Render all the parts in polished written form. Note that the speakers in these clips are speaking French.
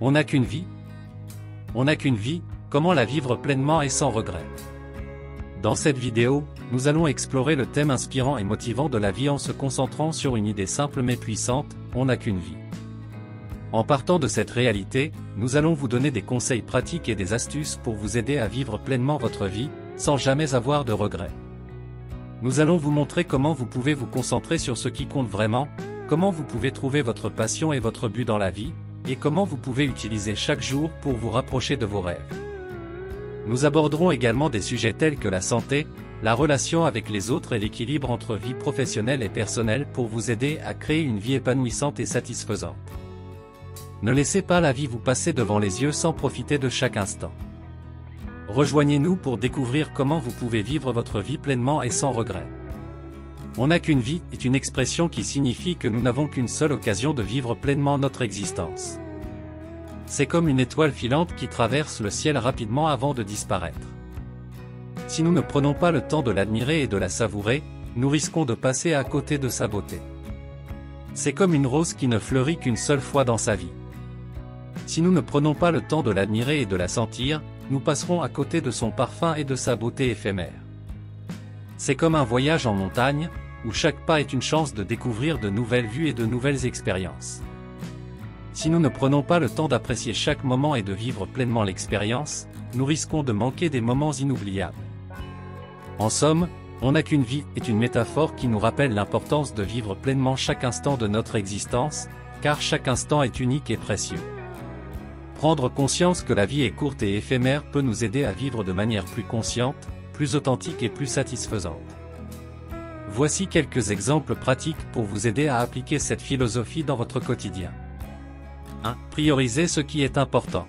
On n'a qu'une vie. On n'a qu'une vie, comment la vivre pleinement et sans regret? Dans cette vidéo, nous allons explorer le thème inspirant et motivant de la vie en se concentrant sur une idée simple mais puissante, on n'a qu'une vie. En partant de cette réalité, nous allons vous donner des conseils pratiques et des astuces pour vous aider à vivre pleinement votre vie, sans jamais avoir de regrets. Nous allons vous montrer comment vous pouvez vous concentrer sur ce qui compte vraiment, comment vous pouvez trouver votre passion et votre but dans la vie, et comment vous pouvez utiliser chaque jour pour vous rapprocher de vos rêves. Nous aborderons également des sujets tels que la santé, la relation avec les autres et l'équilibre entre vie professionnelle et personnelle pour vous aider à créer une vie épanouissante et satisfaisante. Ne laissez pas la vie vous passer devant les yeux sans profiter de chaque instant. Rejoignez-nous pour découvrir comment vous pouvez vivre votre vie pleinement et sans regret. On n'a qu'une vie est une expression qui signifie que nous n'avons qu'une seule occasion de vivre pleinement notre existence. C'est comme une étoile filante qui traverse le ciel rapidement avant de disparaître. Si nous ne prenons pas le temps de l'admirer et de la savourer, nous risquons de passer à côté de sa beauté. C'est comme une rose qui ne fleurit qu'une seule fois dans sa vie. Si nous ne prenons pas le temps de l'admirer et de la sentir, nous passerons à côté de son parfum et de sa beauté éphémère. C'est comme un voyage en montagne, où chaque pas est une chance de découvrir de nouvelles vues et de nouvelles expériences. Si nous ne prenons pas le temps d'apprécier chaque moment et de vivre pleinement l'expérience, nous risquons de manquer des moments inoubliables. En somme, on n'a qu'une vie est une métaphore qui nous rappelle l'importance de vivre pleinement chaque instant de notre existence, car chaque instant est unique et précieux. Prendre conscience que la vie est courte et éphémère peut nous aider à vivre de manière plus consciente, plus authentique et plus satisfaisante. Voici quelques exemples pratiques pour vous aider à appliquer cette philosophie dans votre quotidien. 1. Priorisez ce qui est important.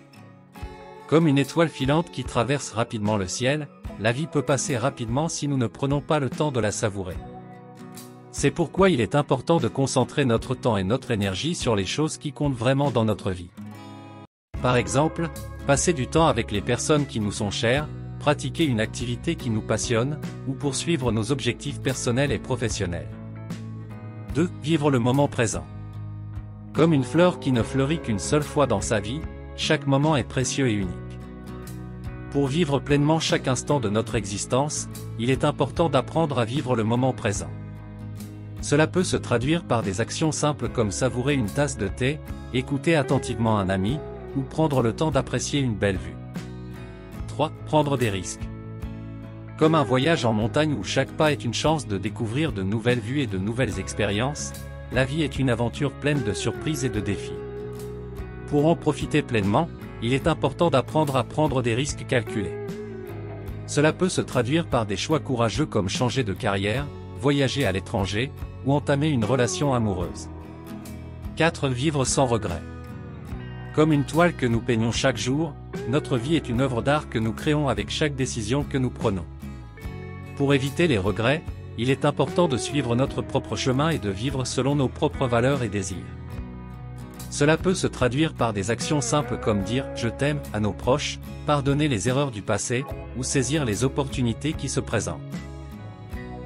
Comme une étoile filante qui traverse rapidement le ciel, la vie peut passer rapidement si nous ne prenons pas le temps de la savourer. C'est pourquoi il est important de concentrer notre temps et notre énergie sur les choses qui comptent vraiment dans notre vie. Par exemple, passer du temps avec les personnes qui nous sont chères, pratiquer une activité qui nous passionne, ou poursuivre nos objectifs personnels et professionnels. 2. Vivre le moment présent. Comme une fleur qui ne fleurit qu'une seule fois dans sa vie, chaque moment est précieux et unique. Pour vivre pleinement chaque instant de notre existence, il est important d'apprendre à vivre le moment présent. Cela peut se traduire par des actions simples comme savourer une tasse de thé, écouter attentivement un ami, ou prendre le temps d'apprécier une belle vue. 3. Prendre des risques. Comme un voyage en montagne où chaque pas est une chance de découvrir de nouvelles vues et de nouvelles expériences, la vie est une aventure pleine de surprises et de défis. Pour en profiter pleinement, il est important d'apprendre à prendre des risques calculés. Cela peut se traduire par des choix courageux comme changer de carrière, voyager à l'étranger, ou entamer une relation amoureuse. 4. Vivre sans regret. Comme une toile que nous peignons chaque jour, notre vie est une œuvre d'art que nous créons avec chaque décision que nous prenons. Pour éviter les regrets, il est important de suivre notre propre chemin et de vivre selon nos propres valeurs et désirs. Cela peut se traduire par des actions simples comme dire « je t'aime » à nos proches, pardonner les erreurs du passé, ou saisir les opportunités qui se présentent.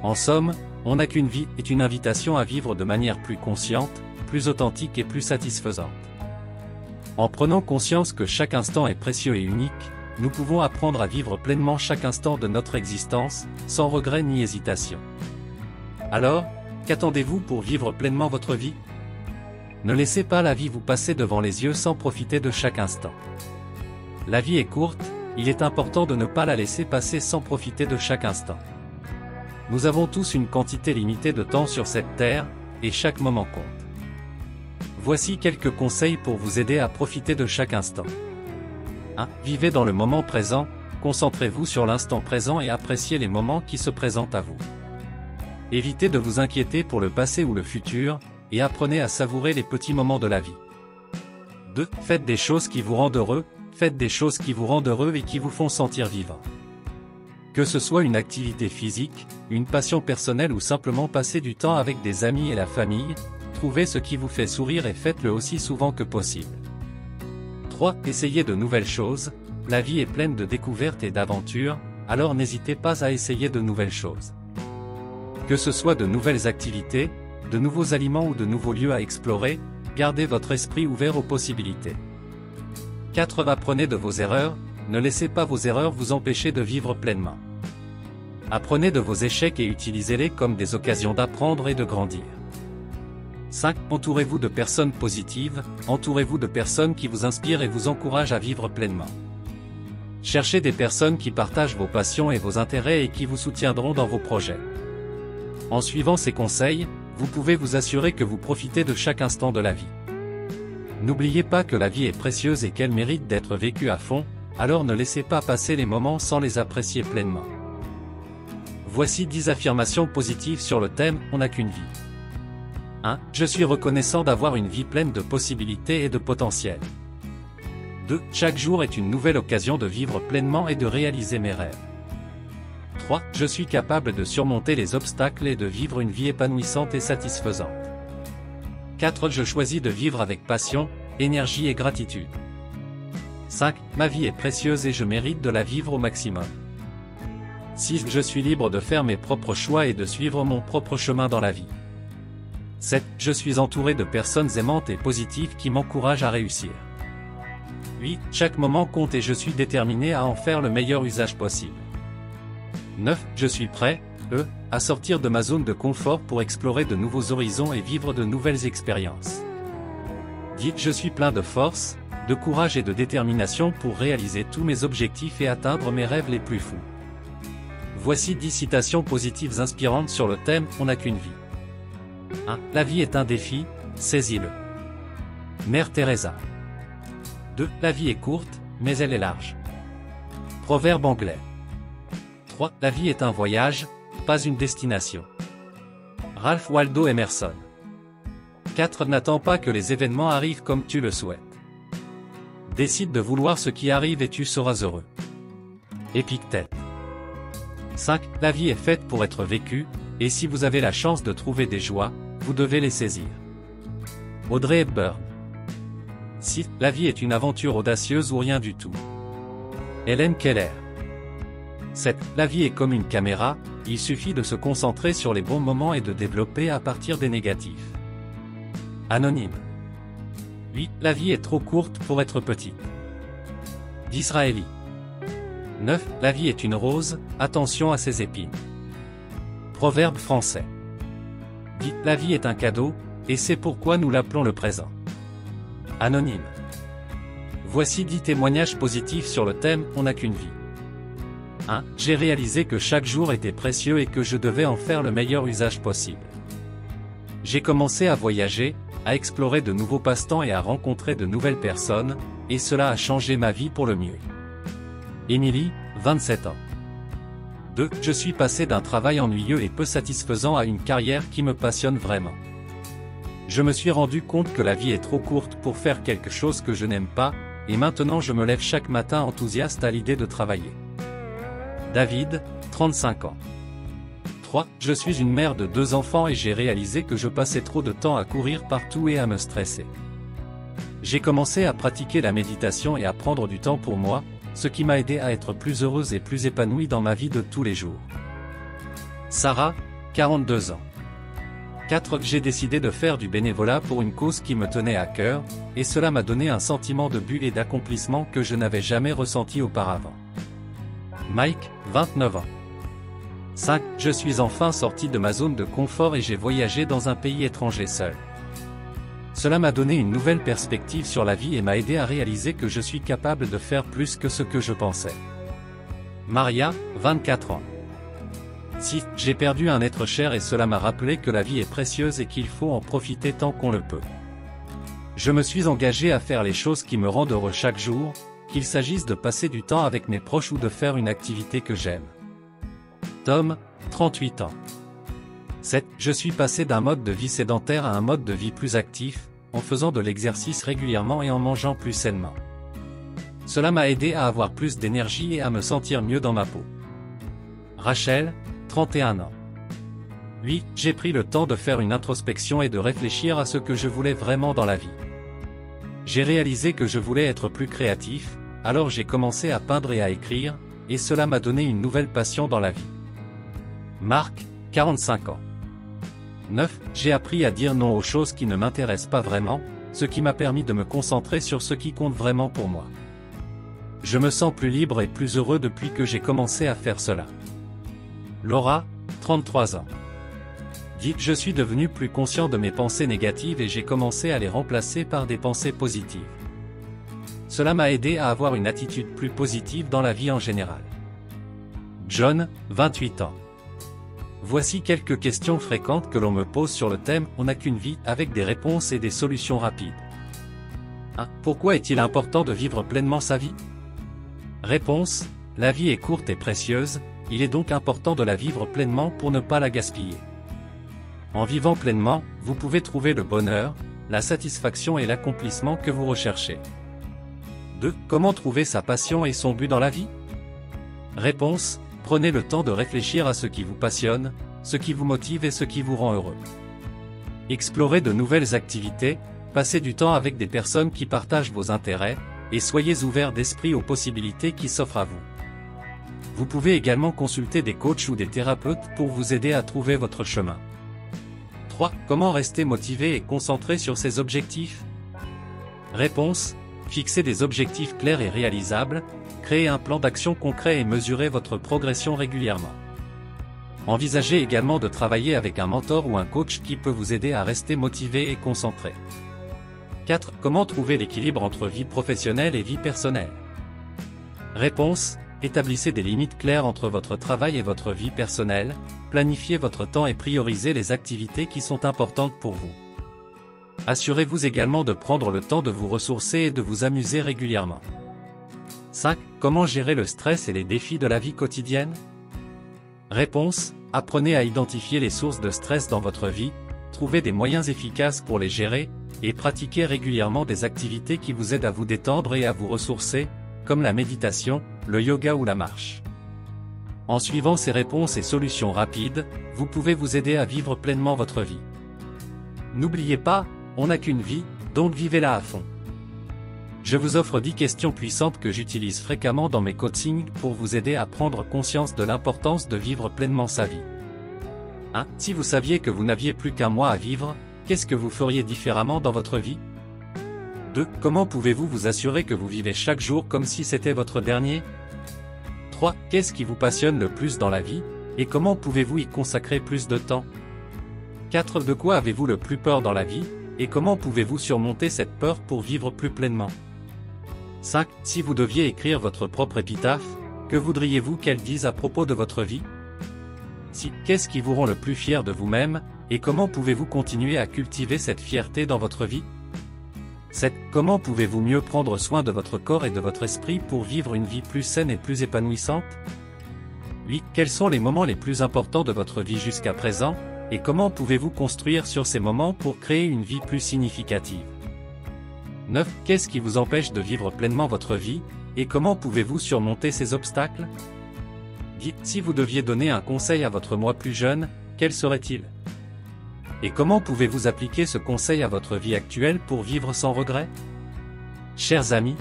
En somme, on n'a qu'une vie est une invitation à vivre de manière plus consciente, plus authentique et plus satisfaisante. En prenant conscience que chaque instant est précieux et unique, nous pouvons apprendre à vivre pleinement chaque instant de notre existence, sans regret ni hésitation. Alors, qu'attendez-vous pour vivre pleinement votre vie? Ne laissez pas la vie vous passer devant les yeux sans profiter de chaque instant. La vie est courte, il est important de ne pas la laisser passer sans profiter de chaque instant. Nous avons tous une quantité limitée de temps sur cette terre, et chaque moment compte. Voici quelques conseils pour vous aider à profiter de chaque instant. 1. Vivez dans le moment présent, concentrez-vous sur l'instant présent et appréciez les moments qui se présentent à vous. Évitez de vous inquiéter pour le passé ou le futur, et apprenez à savourer les petits moments de la vie. 2. Faites des choses qui vous rendent heureux, faites des choses qui vous rendent heureux et qui vous font sentir vivant. Que ce soit une activité physique, une passion personnelle ou simplement passer du temps avec des amis et la famille, trouvez ce qui vous fait sourire et faites-le aussi souvent que possible. 3. Essayez de nouvelles choses, la vie est pleine de découvertes et d'aventures, alors n'hésitez pas à essayer de nouvelles choses. Que ce soit de nouvelles activités, de nouveaux aliments ou de nouveaux lieux à explorer, gardez votre esprit ouvert aux possibilités. 4. Apprenez de vos erreurs, ne laissez pas vos erreurs vous empêcher de vivre pleinement. Apprenez de vos échecs et utilisez-les comme des occasions d'apprendre et de grandir. 5. Entourez-vous de personnes positives, entourez-vous de personnes qui vous inspirent et vous encouragent à vivre pleinement. Cherchez des personnes qui partagent vos passions et vos intérêts et qui vous soutiendront dans vos projets. En suivant ces conseils, vous pouvez vous assurer que vous profitez de chaque instant de la vie. N'oubliez pas que la vie est précieuse et qu'elle mérite d'être vécue à fond, alors ne laissez pas passer les moments sans les apprécier pleinement. Voici 10 affirmations positives sur le thème « On n'a qu'une vie ». 1. Je suis reconnaissant d'avoir une vie pleine de possibilités et de potentiel. 2. Chaque jour est une nouvelle occasion de vivre pleinement et de réaliser mes rêves. 3. Je suis capable de surmonter les obstacles et de vivre une vie épanouissante et satisfaisante. 4. Je choisis de vivre avec passion, énergie et gratitude. 5. Ma vie est précieuse et je mérite de la vivre au maximum. 6. Je suis libre de faire mes propres choix et de suivre mon propre chemin dans la vie. 7. Je suis entouré de personnes aimantes et positives qui m'encouragent à réussir. 8. Chaque moment compte et je suis déterminé à en faire le meilleur usage possible. 9. Je suis prêt, à sortir de ma zone de confort pour explorer de nouveaux horizons et vivre de nouvelles expériences. 10. Je suis plein de force, de courage et de détermination pour réaliser tous mes objectifs et atteindre mes rêves les plus fous. Voici 10 citations positives inspirantes sur le thème « On n'a qu'une vie ». 1. La vie est un défi, saisis-le. Mère Teresa. 2. La vie est courte, mais elle est large. Proverbe anglais. 3. La vie est un voyage, pas une destination. Ralph Waldo Emerson. 4. N'attends pas que les événements arrivent comme tu le souhaites. Décide de vouloir ce qui arrive et tu seras heureux. Épictète. 5. La vie est faite pour être vécue, et si vous avez la chance de trouver des joies, vous devez les saisir. Audrey Hepburn. 6. La vie est une aventure audacieuse ou rien du tout. Helen Keller. 7. La vie est comme une caméra, il suffit de se concentrer sur les bons moments et de développer à partir des négatifs. Anonyme. 8. La vie est trop courte pour être petite. Disraeli. 9. La vie est une rose, attention à ses épines. Proverbe français. 10. La vie est un cadeau, et c'est pourquoi nous l'appelons le présent. Anonyme. Voici 10 témoignages positifs sur le thème « On n'a qu'une vie ». 1. J'ai réalisé que chaque jour était précieux et que je devais en faire le meilleur usage possible. J'ai commencé à voyager, à explorer de nouveaux passe-temps et à rencontrer de nouvelles personnes, et cela a changé ma vie pour le mieux. Émilie, 27 ans. 2. Je suis passé d'un travail ennuyeux et peu satisfaisant à une carrière qui me passionne vraiment. Je me suis rendu compte que la vie est trop courte pour faire quelque chose que je n'aime pas, et maintenant je me lève chaque matin enthousiaste à l'idée de travailler. David, 35 ans. 3. Je suis une mère de 2 enfants et j'ai réalisé que je passais trop de temps à courir partout et à me stresser. J'ai commencé à pratiquer la méditation et à prendre du temps pour moi, ce qui m'a aidé à être plus heureuse et plus épanouie dans ma vie de tous les jours. Sarah, 42 ans. 4. J'ai décidé de faire du bénévolat pour une cause qui me tenait à cœur, et cela m'a donné un sentiment de bulle et d'accomplissement que je n'avais jamais ressenti auparavant. Mike, 29 ans. 5. Je suis enfin sorti de ma zone de confort et j'ai voyagé dans un pays étranger seul. Cela m'a donné une nouvelle perspective sur la vie et m'a aidé à réaliser que je suis capable de faire plus que ce que je pensais. Maria, 24 ans. 6. J'ai perdu un être cher et cela m'a rappelé que la vie est précieuse et qu'il faut en profiter tant qu'on le peut. Je me suis engagé à faire les choses qui me rendent heureux chaque jour, qu'il s'agisse de passer du temps avec mes proches ou de faire une activité que j'aime. Tom, 38 ans. 7. Je suis passé d'un mode de vie sédentaire à un mode de vie plus actif, en faisant de l'exercice régulièrement et en mangeant plus sainement. Cela m'a aidé à avoir plus d'énergie et à me sentir mieux dans ma peau. Rachel, 31 ans. 8. J'ai pris le temps de faire une introspection et de réfléchir à ce que je voulais vraiment dans la vie. J'ai réalisé que je voulais être plus créatif, alors j'ai commencé à peindre et à écrire, et cela m'a donné une nouvelle passion dans la vie. Marc, 45 ans. 9. J'ai appris à dire non aux choses qui ne m'intéressent pas vraiment, ce qui m'a permis de me concentrer sur ce qui compte vraiment pour moi. Je me sens plus libre et plus heureux depuis que j'ai commencé à faire cela. Laura, 33 ans. Dit: je suis devenu plus conscient de mes pensées négatives et j'ai commencé à les remplacer par des pensées positives. Cela m'a aidé à avoir une attitude plus positive dans la vie en général. John, 28 ans. Voici quelques questions fréquentes que l'on me pose sur le thème « On n'a qu'une vie » avec des réponses et des solutions rapides. 1. Pourquoi est-il important de vivre pleinement sa vie? Réponse: la vie est courte et précieuse, il est donc important de la vivre pleinement pour ne pas la gaspiller. En vivant pleinement, vous pouvez trouver le bonheur, la satisfaction et l'accomplissement que vous recherchez. 2. Comment trouver sa passion et son but dans la vie? Réponse: prenez le temps de réfléchir à ce qui vous passionne, ce qui vous motive et ce qui vous rend heureux. Explorez de nouvelles activités, passez du temps avec des personnes qui partagent vos intérêts, et soyez ouverts d'esprit aux possibilités qui s'offrent à vous. Vous pouvez également consulter des coachs ou des thérapeutes pour vous aider à trouver votre chemin. 3. Comment rester motivé et concentré sur ses objectifs? Réponse: fixez des objectifs clairs et réalisables, créez un plan d'action concret et mesurez votre progression régulièrement. Envisagez également de travailler avec un mentor ou un coach qui peut vous aider à rester motivé et concentré. 4. Comment trouver l'équilibre entre vie professionnelle et vie personnelle? Réponse: établissez des limites claires entre votre travail et votre vie personnelle, planifiez votre temps et priorisez les activités qui sont importantes pour vous. Assurez-vous également de prendre le temps de vous ressourcer et de vous amuser régulièrement. 5. Comment gérer le stress et les défis de la vie quotidienne? Réponse: apprenez à identifier les sources de stress dans votre vie, trouvez des moyens efficaces pour les gérer, et pratiquez régulièrement des activités qui vous aident à vous détendre et à vous ressourcer, comme la méditation, le yoga ou la marche. En suivant ces réponses et solutions rapides, vous pouvez vous aider à vivre pleinement votre vie. N'oubliez pas, on n'a qu'une vie, donc vivez-la à fond. Je vous offre 10 questions puissantes que j'utilise fréquemment dans mes coachings pour vous aider à prendre conscience de l'importance de vivre pleinement sa vie. 1. Si vous saviez que vous n'aviez plus qu'un mois à vivre, qu'est-ce que vous feriez différemment dans votre vie? 2. Comment pouvez-vous vous assurer que vous vivez chaque jour comme si c'était votre dernier? 3. Qu'est-ce qui vous passionne le plus dans la vie, et comment pouvez-vous y consacrer plus de temps? 4. De quoi avez-vous le plus peur dans la vie, et comment pouvez-vous surmonter cette peur pour vivre plus pleinement? 5. Si vous deviez écrire votre propre épitaphe, que voudriez-vous qu'elle dise à propos de votre vie? 6. Qu'est-ce qui vous rend le plus fier de vous-même, et comment pouvez-vous continuer à cultiver cette fierté dans votre vie? 7. Comment pouvez-vous mieux prendre soin de votre corps et de votre esprit pour vivre une vie plus saine et plus épanouissante? 8. Quels sont les moments les plus importants de votre vie jusqu'à présent, et comment pouvez-vous construire sur ces moments pour créer une vie plus significative? 9. Qu'est-ce qui vous empêche de vivre pleinement votre vie, et comment pouvez-vous surmonter ces obstacles? 10. Si vous deviez donner un conseil à votre moi plus jeune, quel serait-il? Et comment pouvez-vous appliquer ce conseil à votre vie actuelle pour vivre sans regret? Chers amis,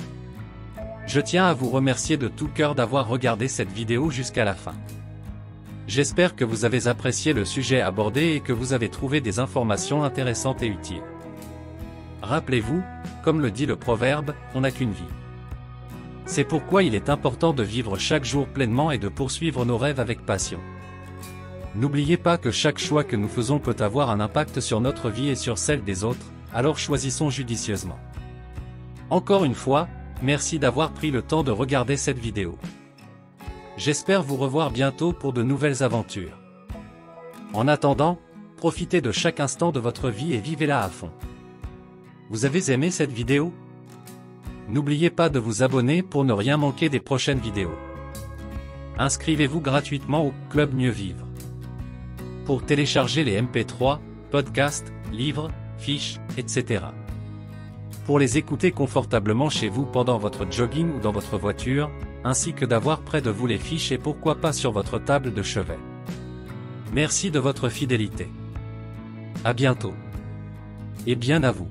je tiens à vous remercier de tout cœur d'avoir regardé cette vidéo jusqu'à la fin. J'espère que vous avez apprécié le sujet abordé et que vous avez trouvé des informations intéressantes et utiles. Rappelez-vous, comme le dit le proverbe, on n'a qu'une vie. C'est pourquoi il est important de vivre chaque jour pleinement et de poursuivre nos rêves avec passion. N'oubliez pas que chaque choix que nous faisons peut avoir un impact sur notre vie et sur celle des autres, alors choisissons judicieusement. Encore une fois, merci d'avoir pris le temps de regarder cette vidéo. J'espère vous revoir bientôt pour de nouvelles aventures. En attendant, profitez de chaque instant de votre vie et vivez-la à fond. Vous avez aimé cette vidéo? N'oubliez pas de vous abonner pour ne rien manquer des prochaines vidéos. Inscrivez-vous gratuitement au Club Mieux Vivre. Pour télécharger les MP3, podcasts, livres, fiches, etc. Pour les écouter confortablement chez vous pendant votre jogging ou dans votre voiture, ainsi que d'avoir près de vous les fiches et pourquoi pas sur votre table de chevet. Merci de votre fidélité. À bientôt. Et bien à vous.